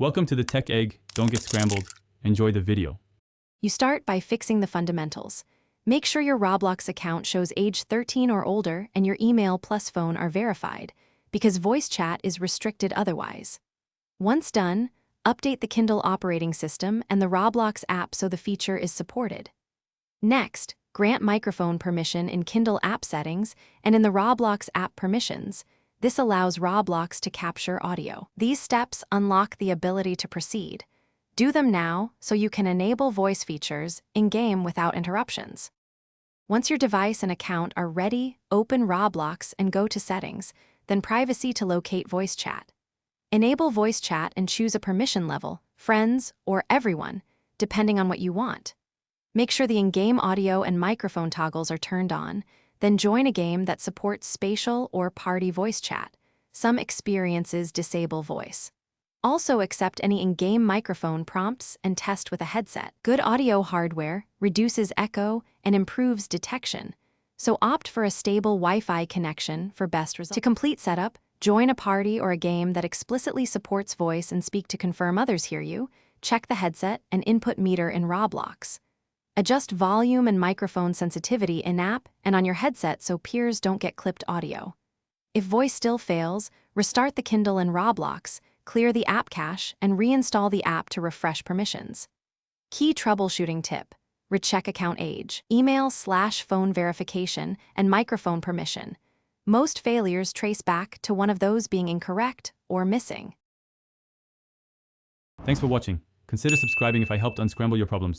Welcome to the Tech Egg. Don't get scrambled. Enjoy the video. You start by fixing the fundamentals. Make sure your Roblox account shows age 13 or older and your email plus phone are verified, because voice chat is restricted otherwise. Once done, update the Kindle operating system and the Roblox app so the feature is supported. Next, grant microphone permission in Kindle app settings and in the Roblox app permissions. This allows Roblox to capture audio. These steps unlock the ability to proceed. Do them now so you can enable voice features in-game without interruptions. Once your device and account are ready, open Roblox and go to Settings, then Privacy to locate voice chat. Enable voice chat and choose a permission level, friends, or everyone, depending on what you want. Make sure the in-game audio and microphone toggles are turned on, then join a game that supports spatial or party voice chat. Some experiences disable voice. Also accept any in-game microphone prompts and test with a headset. Good audio hardware reduces echo and improves detection, so opt for a stable Wi-Fi connection for best results. To complete setup, join a party or a game that explicitly supports voice and speak to confirm others hear you. Check the headset and input meter in Roblox. Adjust volume and microphone sensitivity in-app and on your headset so peers don't get clipped audio. If voice still fails, restart the Kindle in Roblox, clear the app cache, and reinstall the app to refresh permissions. Key troubleshooting tip: recheck account age, email/phone verification, and microphone permission. Most failures trace back to one of those being incorrect or missing. Thanks for watching. Consider subscribing if I helped unscramble your problems.